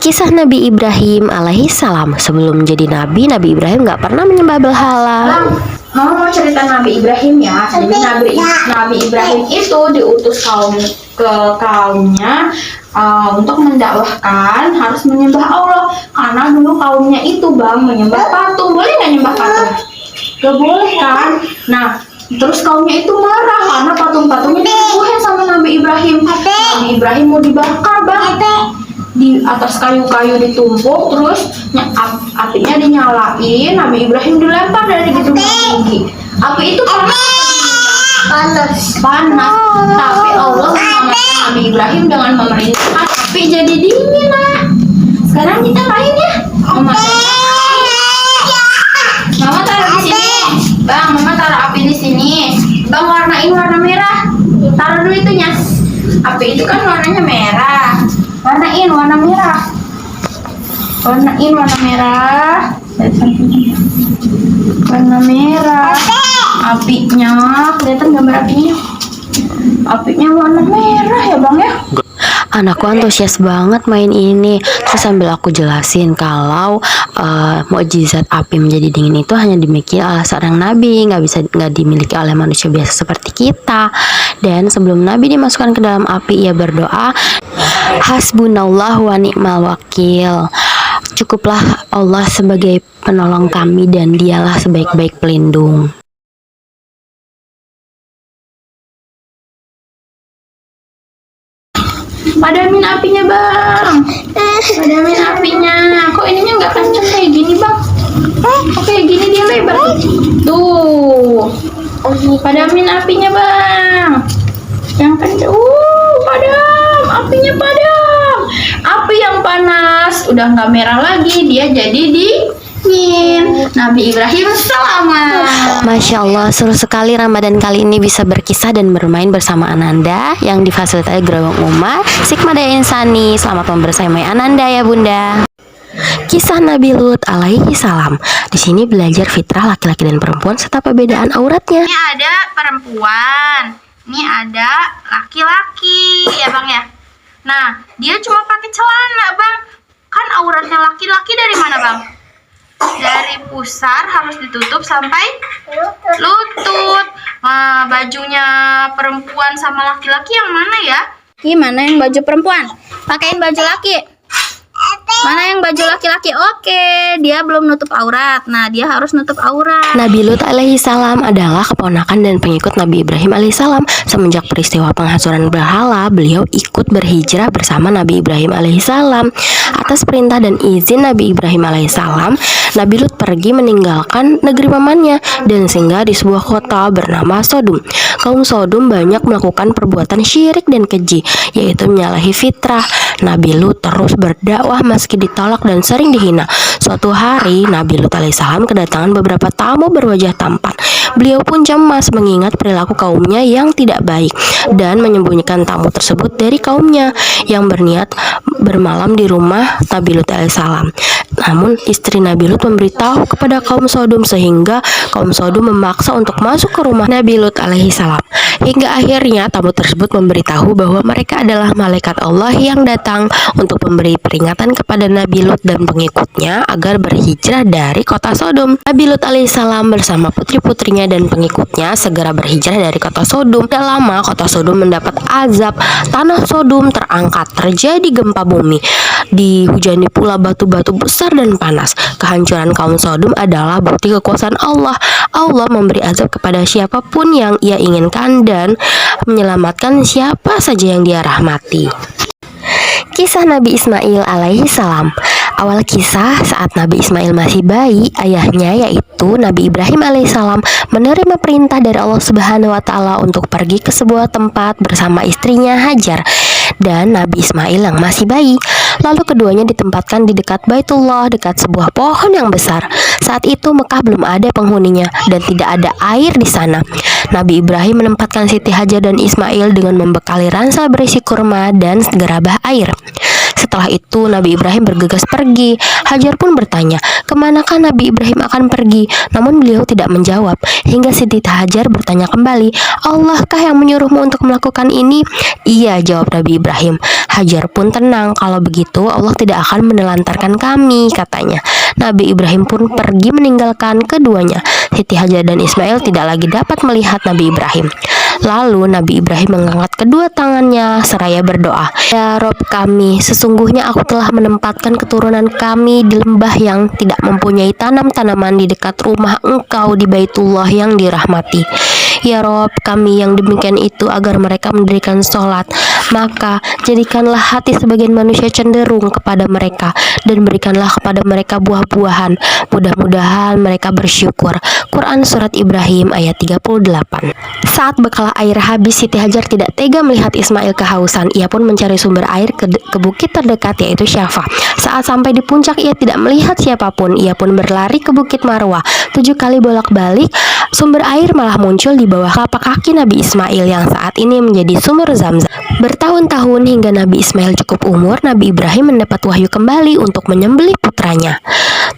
Kisah Nabi Ibrahim alaihi salam. Sebelum jadi nabi, Nabi Ibrahim nggak pernah menyembah berhala. Bang, mau cerita Nabi Ibrahim ya. Jadi Nabi Ibrahim itu diutus ke kaumnya untuk mendakwahkan harus menyembah Allah. Karena dulu kaumnya itu bang menyembah patung. Boleh nggak nyembah patung? Gak boleh kan? Nah, terus kaumnya itu marah karena patung-patungnya dibunuhin sama Nabi Ibrahim. Nabi Ibrahim mau dibakar bang. Di atas kayu-kayu ditumpuk, terus apinya dinyalain. Nabi Ibrahim dilempar dari gedung yang tinggi. Api itu panas. Tapi Allah menyelamatkan Nabi Ibrahim dengan memerintahkan api jadi dingin. Nak, sekarang kita main ya. Mama taruh di sini. Bang, Mama taruh api di sini. Bang, warnain warna merah. Taruh dulu itunya. Api itu kan warnanya merah. Warnain warna merah. Warnain warna merah. Warna merah. Apinya kelihatan gambar apinya. Apinya warna merah ya bang ya. Anakku antusias banget main ini. Terus sambil aku jelasin kalau mukjizat api menjadi dingin itu hanya dimiliki oleh seorang nabi, nggak dimiliki oleh manusia biasa seperti kita. Dan sebelum nabi dimasukkan ke dalam api, ia berdoa, hasbunallah wa ni'mal wakil. Cukuplah Allah sebagai penolong kami dan dialah sebaik-baik pelindung. Padamin apinya bang. Padamin apinya. Kok ininya nggak kenceng kayak gini bang? Kok kayak gini dia lebar? Tuh. Padamin apinya bang. Yang kenceng. Padam. Apinya padam. Api yang panas udah nggak merah lagi. Dia jadi dingin. Nabi Ibrahim selamat. Masya Allah, seru sekali Ramadan kali ini bisa berkisah dan bermain bersama Ananda yang difasilitasi Gerowong Uma Sigma Daya Insani. Selamat membersamai Ananda ya Bunda. Kisah Nabi Lut alaihi salam. Di sini belajar fitrah laki-laki dan perempuan serta perbedaan auratnya. Ini ada perempuan, ini ada laki-laki ya bang ya. Nah, dia cuma pakai celana bang. Kan auratnya laki-laki dari mana bang? Dari pusar harus ditutup sampai lutut. Nah, bajunya perempuan sama laki-laki yang mana ya? Gimana yang baju perempuan? Pakein baju laki. Mana yang baju laki-laki? Oke, dia belum nutup aurat. Nah, dia harus nutup aurat. Nabi Lut alaihi salam adalah keponakan dan pengikut Nabi Ibrahim alaihi salam. Semenjak peristiwa penghancuran berhala, beliau ikut berhijrah bersama Nabi Ibrahim alaihi salam. Atas perintah dan izin Nabi Ibrahim alaihi salam, Nabi Lut pergi meninggalkan negeri pamannya dan singgah di sebuah kota bernama Sodom. Kaum Sodom banyak melakukan perbuatan syirik dan keji, yaitu menyalahi fitrah. Nabi Lut terus berdakwah meski ditolak dan sering dihina. Suatu hari, Nabi Lut alaihissalam kedatangan beberapa tamu berwajah tampan. Beliau pun cemas mengingat perilaku kaumnya yang tidak baik dan menyembunyikan tamu tersebut dari kaumnya yang berniat bermalam di rumah Nabi Lut alaihissalam. Namun istri Nabi Lut memberitahu kepada kaum Sodom sehingga kaum Sodom memaksa untuk masuk ke rumah Nabi Lut alaihissalam. Hingga akhirnya tamu tersebut memberitahu bahwa mereka adalah malaikat Allah yang datang untuk memberi peringatan kepada Nabi Lut dan pengikutnya agar berhijrah dari kota Sodom. Nabi Lut alaihissalam bersama putri-putrinya dan pengikutnya segera berhijrah dari kota Sodom. Tidak lama kota Sodom mendapat azab. Tanah Sodom terangkat, terjadi gempa bumi, dihujani pula batu-batu besar dan panas. Kehancuran kaum Sodom adalah bukti kekuasaan Allah. Allah memberi azab kepada siapapun yang ia inginkan dan menyelamatkan siapa saja yang dia rahmati. Kisah Nabi Ismail alaihi salam. Awal kisah, saat Nabi Ismail masih bayi, ayahnya yaitu Nabi Ibrahim alaihissalam menerima perintah dari Allah Subhanahu wa taala untuk pergi ke sebuah tempat bersama istrinya Hajar dan Nabi Ismail yang masih bayi. Lalu keduanya ditempatkan di dekat Baitullah, dekat sebuah pohon yang besar. Saat itu Mekah belum ada penghuninya dan tidak ada air di sana. Nabi Ibrahim menempatkan Siti Hajar dan Ismail dengan membekali ransel berisi kurma dan gerabah air. Setelah itu Nabi Ibrahim bergegas pergi. Hajar pun bertanya, kemanakah Nabi Ibrahim akan pergi? Namun beliau tidak menjawab. Hingga Siti Hajar bertanya kembali, Allahkah yang menyuruhmu untuk melakukan ini? Iya, jawab Nabi Ibrahim. Hajar pun tenang, kalau begitu Allah tidak akan menelantarkan kami, katanya. Nabi Ibrahim pun pergi meninggalkan keduanya. Siti Hajar dan Ismail tidak lagi dapat melihat Nabi Ibrahim. Lalu Nabi Ibrahim mengangkat kedua tangannya seraya berdoa, Ya Rob kami, sesungguhnya aku telah menempatkan keturunan kami di lembah yang tidak mempunyai tanam-tanaman di dekat rumah Engkau di Baitullah yang dirahmati. Ya Rob kami yang demikian itu agar mereka mendirikan sholat, maka jadikanlah hati sebagian manusia cenderung kepada mereka dan berikanlah kepada mereka buah-buahan. Mudah-mudahan mereka bersyukur. Quran Surat Ibrahim ayat 38. Saat bekal air habis, Siti Hajar tidak tega melihat Ismail kehausan. Ia pun mencari sumber air ke bukit terdekat, yaitu Syafa. Saat sampai di puncak, ia tidak melihat siapapun. Ia pun berlari ke bukit Marwah. 7 kali bolak-balik, sumber air malah muncul di bawah telapak kaki Nabi Ismail yang saat ini menjadi sumur Zamzam. Bertahun-tahun hingga Nabi Ismail cukup umur, Nabi Ibrahim mendapat wahyu kembali untuk menyembelih putranya.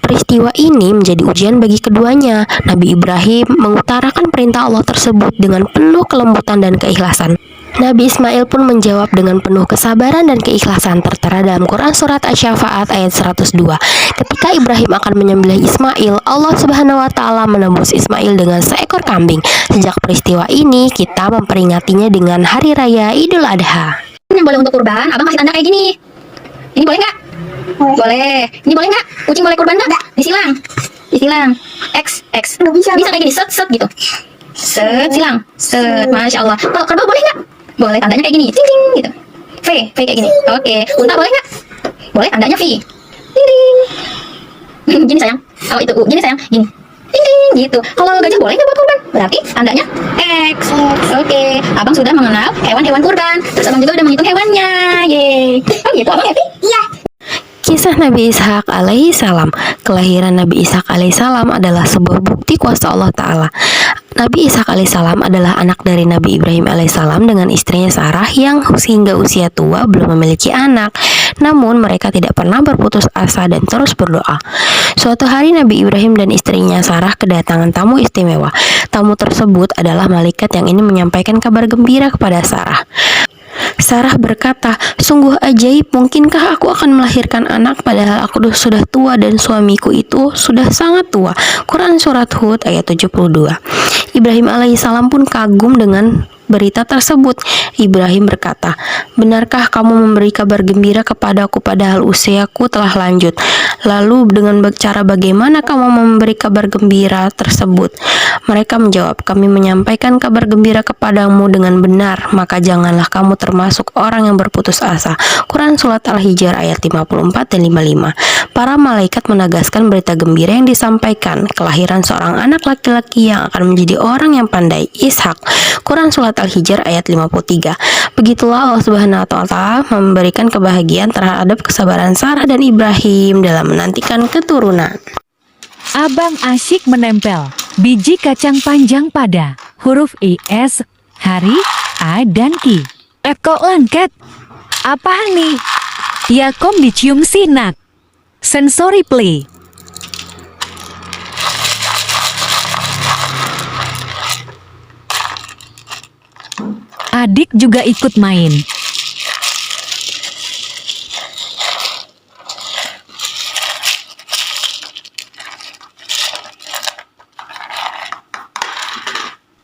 Peristiwa ini menjadi ujian bagi keduanya. Nabi Ibrahim mengutarakan perintah Allah tersebut dengan penuh kelembutan dan keikhlasan. Nabi Ismail pun menjawab dengan penuh kesabaran dan keikhlasan, tertera dalam Quran Surat Asy-Syafa'at ayat 102. Ketika Ibrahim akan menyembelih Ismail, Allah Subhanahu wa Ta'ala menembus Ismail dengan seekor kambing. Sejak peristiwa ini, kita memperingatinya dengan Hari Raya Idul Adha. Yang boleh untuk kurban, abang kasih tanda kayak gini. Ini boleh nggak? Boleh. Ini boleh nggak? Kucing boleh kurban nggak? Disilang. X. Bisa kayak gini, set gitu. Set, silang. Set, masya Allah. Kalau kerbau boleh nggak? Boleh, tandanya kayak gini, ting ting gitu. V kayak gini. Oke, unta boleh nggak? Boleh, tandanya V. Ting ting. Gini sayang. Kalau itu gini sayang, gini. Ting ting gitu. Kalau gajah boleh nggak buat kurban? Berarti tandanya X. Oke, abang sudah mengenal hewan-hewan kurban. Terus abang juga udah menghitung hewannya. Yeay. Oh gitu, abang happy? Iya. Kisah Nabi Ishak alaihi salam. Kelahiran Nabi Ishak alaihi salam adalah sebuah bukti kuasa Allah Ta'ala. Nabi Ishak alaihi salam adalah anak dari Nabi Ibrahim alaihi salam dengan istrinya Sarah yang sehingga usia tua belum memiliki anak. Namun mereka tidak pernah berputus asa dan terus berdoa. Suatu hari Nabi Ibrahim dan istrinya Sarah kedatangan tamu istimewa. Tamu tersebut adalah malaikat yang ingin menyampaikan kabar gembira kepada Sarah. Sarah berkata, sungguh ajaib, mungkinkah aku akan melahirkan anak padahal aku sudah tua dan suamiku itu sudah sangat tua. Quran Surat Hud ayat 72. Ibrahim alaihissalam pun kagum dengan berita tersebut. Ibrahim berkata, benarkah kamu memberi kabar gembira kepadaku padahal usiaku telah lanjut? Lalu dengan cara bagaimana kamu memberi kabar gembira tersebut? Mereka menjawab, kami menyampaikan kabar gembira kepadamu dengan benar, maka janganlah kamu termasuk orang yang berputus asa. Quran Surat Al-Hijr ayat 54 dan 55. Para malaikat menegaskan berita gembira yang disampaikan, kelahiran seorang anak laki-laki yang akan menjadi orang yang pandai, Ishak. Quran Surat Al-Hijr ayat 53. Begitulah Allah Subhanahu wa Ta'ala memberikan kebahagiaan terhadap kesabaran Sarah dan Ibrahim dalam menantikan keturunan. Abang asyik menempel biji kacang panjang pada huruf IS, hari, A, dan Ki. Kok lengket? Apaan nih? Ya kom dicium sinak. Sensory play. Adik juga ikut main.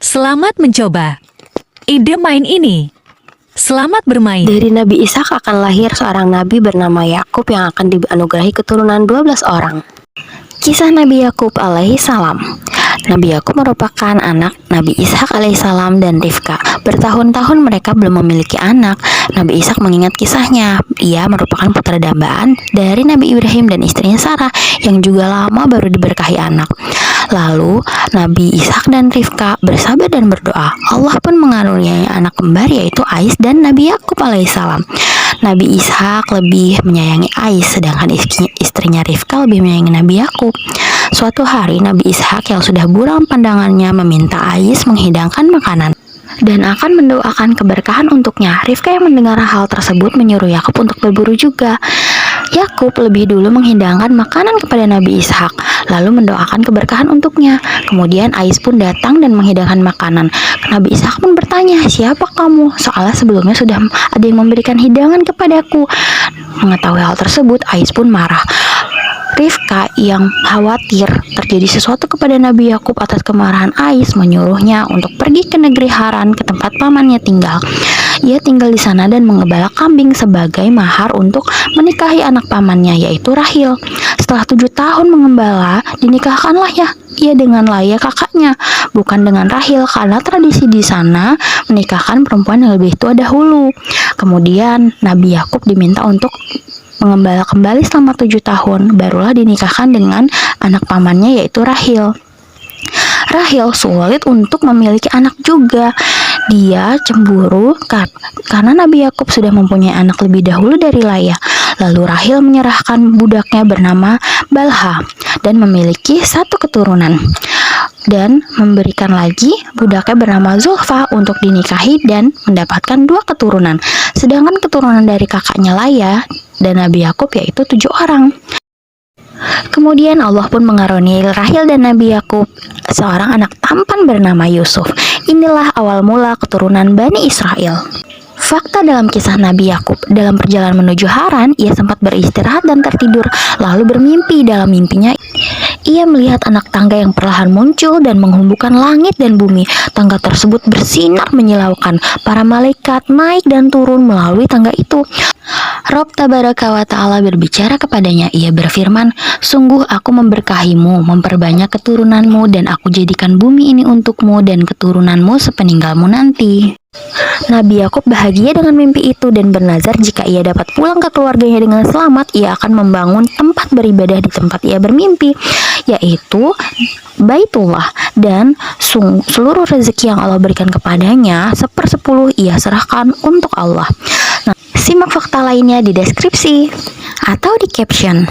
Selamat mencoba. Ide main ini. Selamat bermain. Dari Nabi Ishak akan lahir seorang nabi bernama Yakub yang akan dianugerahi keturunan 12 orang. Kisah Nabi Yakub alaihi salam. Nabi Yakub merupakan anak Nabi Ishak alaihissalam dan Rifka. Bertahun-tahun mereka belum memiliki anak. Nabi Ishak mengingat kisahnya. Ia merupakan putra dambaan dari Nabi Ibrahim dan istrinya Sarah yang juga lama baru diberkahi anak. Lalu Nabi Ishak dan Rifka bersabar dan berdoa. Allah pun mengaruniai anak kembar yaitu Ais dan Nabi Yakub alaihissalam. Nabi Ishak lebih menyayangi Ais, sedangkan istrinya Rifka lebih menyayangi Nabi Yakub. Suatu hari Nabi Ishak yang sudah buram pandangannya meminta Ais menghidangkan makanan. dan akan mendoakan keberkahan untuknya. Rifka yang mendengar hal tersebut menyuruh Yakub untuk berburu juga. Yakub lebih dulu menghidangkan makanan kepada Nabi Ishak, lalu mendoakan keberkahan untuknya. Kemudian Ais pun datang dan menghidangkan makanan. Nabi Ishak pun bertanya, "Siapa kamu? Soalnya sebelumnya sudah ada yang memberikan hidangan kepadaku." Mengetahui hal tersebut, Ais pun marah. Rifka yang khawatir terjadi sesuatu kepada Nabi Yakub atas kemarahan Ais menyuruhnya untuk pergi ke negeri Haran ke tempat pamannya tinggal. Ia tinggal di sana dan mengembala kambing sebagai mahar untuk menikahi anak pamannya, yaitu Rahil. Setelah 7 tahun mengembala, dinikahkanlah ia dengan Laya kakaknya, bukan dengan Rahil, karena tradisi di sana menikahkan perempuan yang lebih tua dahulu. Kemudian Nabi Yakub diminta untuk mengembala kembali selama 7 tahun, barulah dinikahkan dengan anak pamannya, yaitu Rahil. Rahil sulit untuk memiliki anak juga. Dia cemburu karena Nabi Yakub sudah mempunyai anak lebih dahulu dari Laya. Lalu Rahil menyerahkan budaknya bernama Balha dan memiliki 1 keturunan, dan memberikan lagi budaknya bernama Zulfa untuk dinikahi dan mendapatkan 2 keturunan. Sedangkan keturunan dari kakaknya Laya dan Nabi Yakub yaitu 7 orang. Kemudian Allah pun mengaruniai Rahil dan Nabi Yakub seorang anak tampan bernama Yusuf. Inilah awal mula keturunan Bani Israel. Fakta dalam kisah Nabi Yakub, dalam perjalanan menuju Haran, ia sempat beristirahat dan tertidur, lalu bermimpi. Dalam mimpinya, ia melihat anak tangga yang perlahan muncul dan menghubungkan langit dan bumi. Tangga tersebut bersinar menyilaukan. Para malaikat naik dan turun melalui tangga itu. Rob Tabaraka wa Ta'ala berbicara kepadanya. Ia berfirman, "Sungguh aku memberkahimu, memperbanyak keturunanmu, dan aku jadikan bumi ini untukmu dan keturunanmu sepeninggalmu nanti." Nabi Yakub bahagia dengan mimpi itu dan bernazar jika ia dapat pulang ke keluarganya dengan selamat, ia akan membangun tempat beribadah di tempat ia bermimpi, yaitu Baitullah, dan seluruh rezeki yang Allah berikan kepadanya 1/10 ia serahkan untuk Allah. Nah, simak fakta lainnya di deskripsi atau di caption.